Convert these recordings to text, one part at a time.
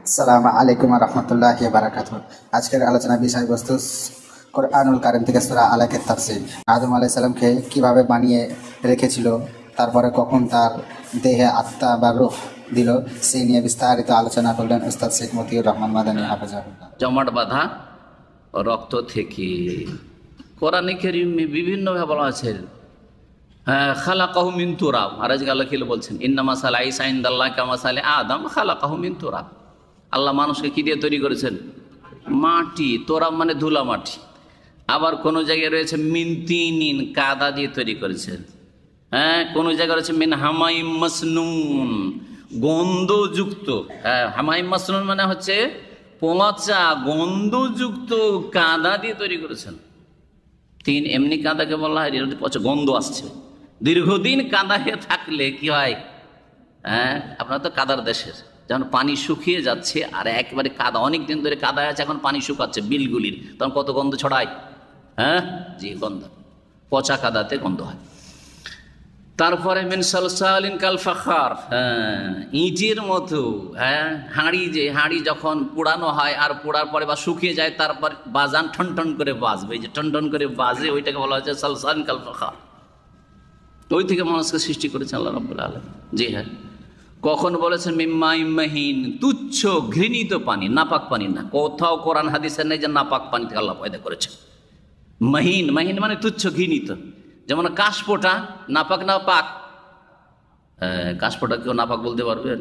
আসসালামু আলাইকুম ওয়া রাহমাতুল্লাহি ওয়া বারাকাতুহু। আজকের আলোচনার বিষয়বস্তু কোরআনুল কারীম থেকে সূরা আলাকের তাফসীর। আদম আলাইহিস সালামকে কিভাবে বানিয়ে রেখেছিল, তারপরে কখন তার দেহে আত্মা বা রূহ দিল, সেই নিয়ে বিস্তারিত আলোচনা করলেন উস্তাদ শেখ মতিউর রহমান মাদানী হাফেজাহুল্লাহ। জমাট বাঁধা রক্ত থেকে কোরআনে কারীমে বিভিন্নভাবে বলা আছে, খালাকাহু মিন তুরাব। আর আজকে আল্লাহ কি বলছেন, ইন্না মাসালা ঈসা ইনদাল্লাহি কামাসালি আদম খালাকাহু মিন তুরাব। আল্লাহ মানুষকে কি দিয়ে তৈরি করেছেন? মাটি। তোরাব মানে ধুলা মাটি। আবার কোন জায়গায় রয়েছে মিন তিনিন, কাদা দিয়ে তৈরি করেছেন। কোন জায়গায় রয়েছে মিন হামাইম মাসনুন, গন্ধযুক্ত। হামাইম মাসনুন মানে হচ্ছে পচা গন্ধযুক্ত কাদা দিয়ে তৈরি করেছেন। তিন এমনি কাদাকে বলা হয় এর পচা গন্ধ আসছে। দীর্ঘদিন কাদা হয়ে থাকলে কি হয়, আপনার তো কাদার দেশের, যখন পানি শুকিয়ে যাচ্ছে আর একেবারে কাদা, অনেক দিন ধরে কাদা আছে, এখন পানি শুকাচ্ছে বিলগুলির, তখন কত গন্ধ ছড়ায়। জি, গন্ধ, পচা কাদাতে গন্ধ হয়। তারপরে মিন সালসালিন কাল ফাখার, ইটের মতো। হাঁড়ি যখন পোড়ানো হয় আর পোড়ার পরে বা শুকিয়ে যায়, তারপর বাজান ঠন ঠন করে বাজবে, এই যে ঠন ঠন করে বাজে, ওইটাকে বলা হচ্ছে সালসালিন কাল ফাখার। ওই থেকে মানুষকে সৃষ্টি করেছেন আল্লাহ রাব্বুল আলামিন। জি হ্যাঁ, কখন বলেছেন মিম্মাইম মাহিন, তুচ্ছ ঘৃণিত পানি, নাপাক পানি না। কোথাও কোরআন হাদিসের নেই যে নাপাক পানি থেকে আল্লাহ পয়দা করেছে। মাহিন, মাহিন মানে তুচ্ছ ঘৃণিত। যেমন কাশপোটা, নাপাক না পাক? কাশপোটা কেউ নাপাক বলতে পারবেন?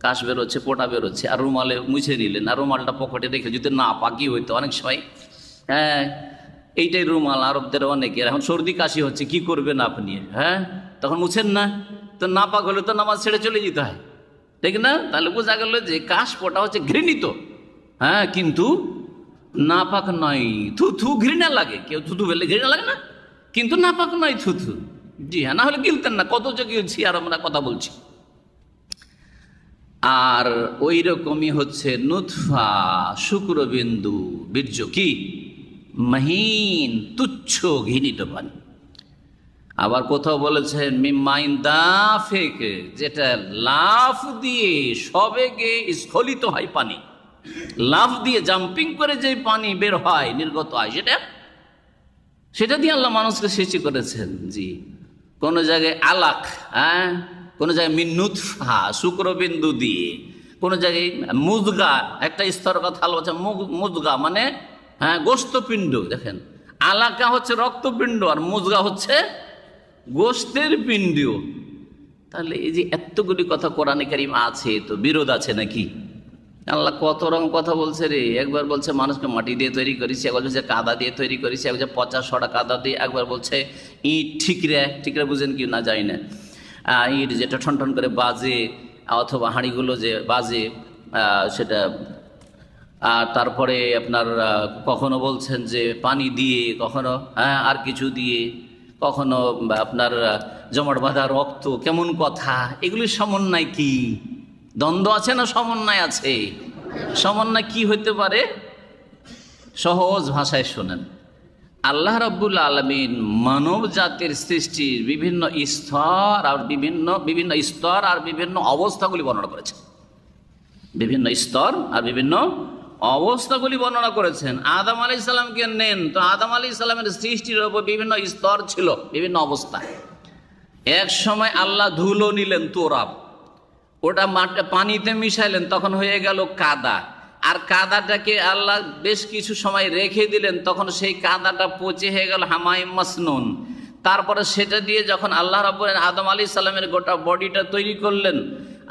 কাশ বেরোচ্ছে, পোটা বেরোচ্ছে, আর রুমালে মুছে নিলেন, আর রুমালটা পকেটে রেখে যদি না পাকি হইতো অনেক সময়। এইটাই রুমাল আরবদের অনেকের। এখন সর্দি কাশি হচ্ছে, কি করবেন আপনি? তখন মুছেন না, তো নাপাক হলে তো নামাজ ছেড়ে চলে যেতে হয়, ঠিক না? তাহলে বোঝা গেল যে কাশপোটা হচ্ছে ঘৃণিত, কিন্তু নাপাক নয়। থুথু ঘৃণা লাগে, কেউ থুথু ফেললে ঘৃণা লাগে না, কিন্তু নাপাক নয় থুথু। জি হ্যাঁ, না হলে গিলতেন না, কত যে গিলছি আর আমরা কথা বলছি। আর ওই রকমই হচ্ছে নুতফা, শুক্রবিন্দু, বীর্য, কি মহিন, তুচ্ছ ঘৃণিত পানি। আবার কোথাও বলেছেন মিম্মাইন দাফিক, যেটা লাফ দিয়ে সবেগে স্খলিত হয় পানি, লাফ দিয়ে জাম্পিং করে যে পানি বের হয়, নির্গত হয়, সেটা দিয়ে আল্লাহ মানুষকে সৃষ্টি করেছেন। জি, কোন জায়গায় আলাক, কোন জায়গায় মিন্নুতফা, শুক্রবিন্দু দিয়ে, কোন জায়গায় মুজগা, একটা স্তর কথা বলছে, মুজগা মানে গোস্তপিণ্ড। দেখেন, আলাকা হচ্ছে রক্তপিণ্ড আর মুজগা হচ্ছে গোস্তের পিণ্ড। তাহলে এই যে এতগুলি কথা কোরআনে কারীম আছে, তো বিরোধ আছে নাকি? আল্লাহ কত রকম কথা বলছে রে। একবার বলছে মানুষকে মাটি দিয়ে তৈরি করেছি, একবার বলছে কাদা দিয়ে তৈরি করেছি, একবার পচা সরা কাদা দিয়ে, একবার বলছে ইট, ঠিকরে বুঝেন কি না জানি না, ইট যেটা ঠন ঠন করে বাজে, অথবা হাঁড়িগুলো যে বাজে সেটা। আর তারপরে আপনার কখনো বলছেন যে পানি দিয়ে, কখনো আর কিছু দিয়ে, কখনো আপনার জমাট বাঁধা রক্ত। কেমন কথা এগুলির সমন্বয় কি? দ্বন্দ্ব আছে না সমন্বয় আছে? সমন্বয় কি হইতে পারে? সহজ ভাষায় শোনেন। আল্লাহ রাব্বুল আলামিন মানব জাতির সৃষ্টির বিভিন্ন স্তর আর বিভিন্ন স্তর আর বিভিন্ন অবস্থাগুলি বর্ণনা করেছেন। বিভিন্ন স্তর আর বিভিন্ন অবস্থাগুলি বর্ণনা করেছেন। আদম আলাইহিস সালামকে নেন, তো আদম আলাইহিস সালামের সৃষ্টির উপর বিভিন্ন স্তর ছিল, বিভিন্ন অবস্থা। এক সময় আল্লাহ ধুলো নিলেন, তোরাব, ওটা পানিতে মিশাইলেন, তখন হয়ে গেল কাদা। আর কাদাটাকে আল্লাহ বেশ কিছু সময় রেখে দিলেন, তখন সেই কাদাটা পচে হয়ে গেল হামাইম মাসনুন। তারপরে সেটা দিয়ে যখন আল্লাহ রাব্বুল আলামিন আদম আলাইহিস সালামের গোটা বডিটা তৈরি করলেন,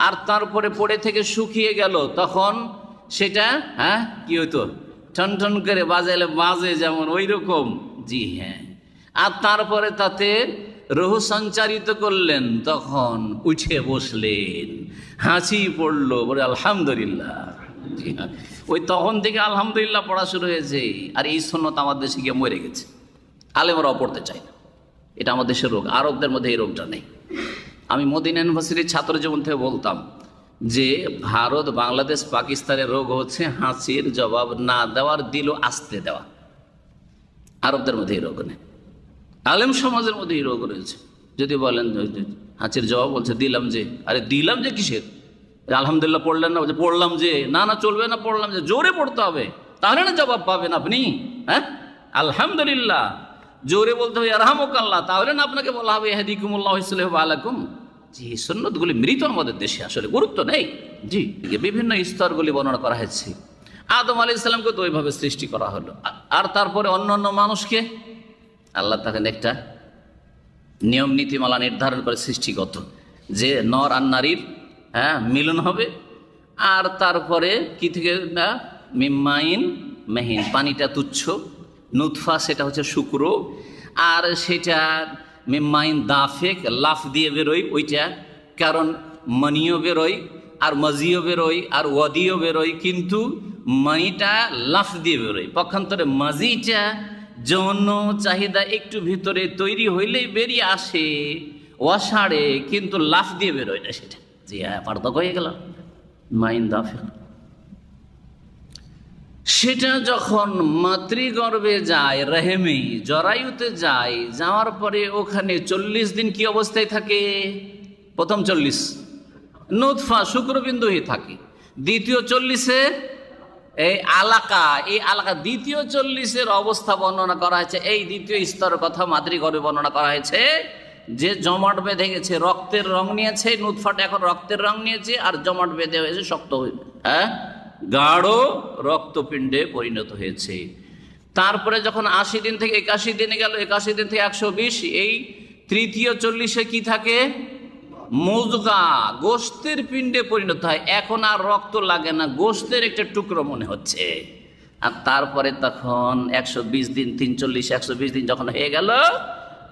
আর তারপরে পড়ে থেকে শুকিয়ে গেল, তখন সেটা কি হইতো, ঠন ঠন করে বাজাইলে বাজে, যেমন ওই রকম। জি হ্যাঁ, আর তারপরে তাতে রূহ সঞ্চারিত করলেন, তখন উঠে বসলেন, হাসি পড়লো, বলে আলহামদুলিল্লাহ। জি হ্যাঁ, ওই তখন থেকে আলহামদুলিল্লাহ পড়া শুরু হয়েছে। আর এই সুন্নাত আমাদের দেশে গিয়ে মরে গেছে, আলেমরাও পড়তে চায় না। এটা আমাদের দেশের রোগ, আরবদের মধ্যে এই রোগটা নেই। আমি মদিনা ইউনিভার্সিটির ছাত্র জীবন থেকে বলতাম যে ভারত, বাংলাদেশ, পাকিস্তানের রোগ হচ্ছে হাসির জবাব না দেওয়ার, দিল আসতে দেওয়া। আরবদের মধ্যে এই রোগ নেই, আলেম সমাজের মধ্যে এই রোগ রয়েছে। যদি বলেন হাসির জবাব, বলছে দিলাম যে, আরে দিলাম যে কিসের? আলহামদুলিল্লাহ পড়লেন না, যে পড়লাম যে, না না চলবে না, পড়লাম যে, জোরে পড়তে হবে, তাহলে না জবাব পাবেন আপনি। হ্যাঁ, আলহামদুলিল্লাহ জোরে বলতে হবে ইয়ারহামুকাল্লাহ, তাহলে না আপনাকে বলা হবে ইহদিকুমুল্লাহু ইসলিহু বালাকুম। জি, সুন্নতগুলি মৃত আমাদের দেশে, আসলে গুরুত্ব নেই। জি, বিভিন্ন স্তরগুলি বর্ণনা করা হয়েছে। আদম আলাইহিস সালামকে তো ওইভাবে সৃষ্টি করা হলো, আর তারপরে অন্যান্য মানুষকে আল্লাহ তাকে একটা নিয়ম নীতিমালা নির্ধারণ করে সৃষ্টিগত, যে নর আর নারীর মিলন হবে। আর তারপরে কি থেকে না, মিম্মাইন মেহিন, পানিটা তুচ্ছ, নুতফা সেটা হচ্ছে শুক্র, আর সেটা মিম্মাইন দাফেক, লাফ দিয়ে বেরোয় ওইটা, কারণ মনিও বেরোয় আর মজিও বেরোয় আর ওয়াদিও বেরোয়, কিন্তু মনিটা লাফ দিয়ে বেরোয়। পক্ষান্তরে মাজিটা যৌন চাহিদা একটু ভিতরে তৈরি হইলেই বেরিয়ে আসে, ওয়াসাড়ে, কিন্তু লাফ দিয়ে বেরোয় না সেটা। জি হ্যাঁ, পার্থক্য হয়ে গেল। মাইন দাফেক সেটা যখন মাতৃগর্ভে যায়, রেহেমে জরায়ুতে যায়, যাওয়ার পরে ওখানে 40 দিন কি অবস্থায় থাকে? প্রথম 40 নুতফা শুক্রবিন্দু হয়ে থাকে, দ্বিতীয় 40-এ এই আলাকা, দ্বিতীয় 40-এর অবস্থা বর্ণনা করা হয়েছে। এই দ্বিতীয় স্তরের কথা মাতৃগর্ভে বর্ণনা করা হয়েছে, যে জমাট বেঁধে গেছে, রক্তের রং নিয়েছে, নুতফাটা এখন রক্তের রং নিয়েছে, আর জমাট বেঁধে হয়েছে, শক্ত হয়ে গাঢ় রক্তপিণ্ডে পরিণত হয়েছে। তারপরে যখন 80 দিন থেকে 81 দিনে গেল, 81 দিন থেকে 120, এই তৃতীয় 40-এ কি থাকে? মুজগা, গোশতের পিণ্ডে পরিণত হয়। এখন আর রক্ত লাগে না, গোশতের একটা টুকরো মনে হচ্ছে। আর তারপরে তখন 120 দিন, 340, 120 দিন যখন হয়ে গেল,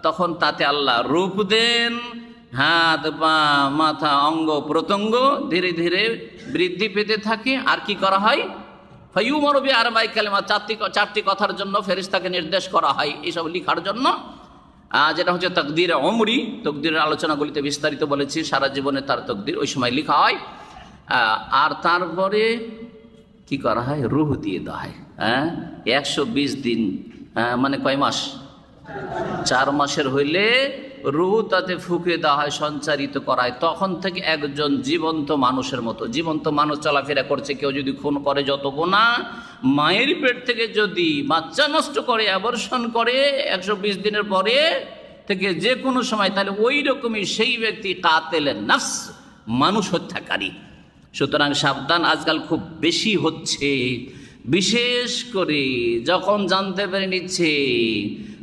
তখন তাতে আল্লাহ রূপ দেন, হাত পা মাথা অঙ্গ প্রত্যঙ্গ ধীরে ধীরে বৃদ্ধি পেতে থাকে। আর কি করা হয়? ফায়ুমারু বিআরবা'i কালিমাত, চারটি কথার জন্য ফেরেশতাকে নির্দেশ করা হয় এইসব লিখার জন্য, যেটা হচ্ছে তাকদীরে উমরি। তাকদীরের আলোচনাগুলিতে বিস্তারিত বলেছি, সারা জীবনে তার তাকদীর ওই সময় লেখা হয়। আর তারপরে কি করা হয়? রূহ দিয়ে দেওয়া হয়। 120 দিন মানে কয় মাস? 4 মাসের হইলে রূহ তাতে ফুঁকে দেওয়া হয়, সঞ্চারিত করা হয়। তখন থেকে একজন জীবন্ত মানুষের মতো, জীবন্ত মানুষ চলাফেরা করছে। কেউ যদি খুন করে, যত গোনা, মায়ের পেট থেকে যদি বাচ্চা নষ্ট করে, অ্যাবর্শন করে 120 দিনের পরে থেকে যে কোনো সময়, তাহলে ওই রকমই সেই ব্যক্তি কাতেলে নাফস, মানুষ হত্যাকারী। সুতরাং সাবধান, আজকাল খুব বেশি হচ্ছে, বিশেষ করে যখন জানতে পেরে নিচ্ছে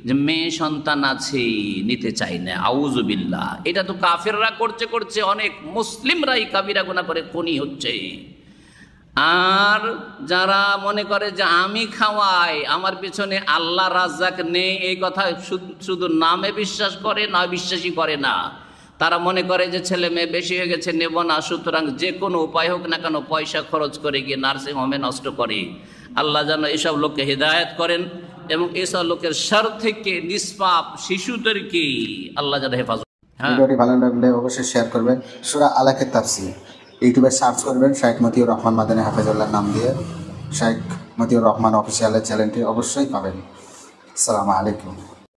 যে মেয়ে সন্তান আছে, নিতে চাই না, আউযুবিল্লাহ। এটা তো কাফেররা করছে, অনেক মুসলিমরাই কাবিরা গুনাহ করে খুনি হচ্ছে। আর যারা মনে করে যে আমি খাওয়াই, আমার পিছনে আল্লাহ রাজ্জাক নেই, এই কথা শুধু নামে বিশ্বাস করে, না বিশ্বাসই করে না। তারা মনে করে যে ছেলে মেয়ে বেশি হয়ে গেছে, নেব না, সুতরাং যে কোনো উপায় হোক না কেন পয়সা খরচ করে গিয়ে নার্সিং হোমে নষ্ট করে। আল্লাহ যেন এসব লোককে হিদায়াত করেন, এবং এসব লোকের শার থেকে নিষ্পাপ শিশুদেরকে আল্লাহ যেন হেফাজত। ভিডিওটি ভালো লাগলে অবশ্যই শেয়ার করবেন। সূরা আলাকের তাফসীর ইউটিউবে সার্চ করবেন, শেখ মতিউর রহমান মাদানী হাফেজুল্লাহ নাম দিয়ে শেখ মতিউর রহমান অফিসিয়ালের চ্যানেলটি অবশ্যই পাবেন। আসসালামু আলাইকুম।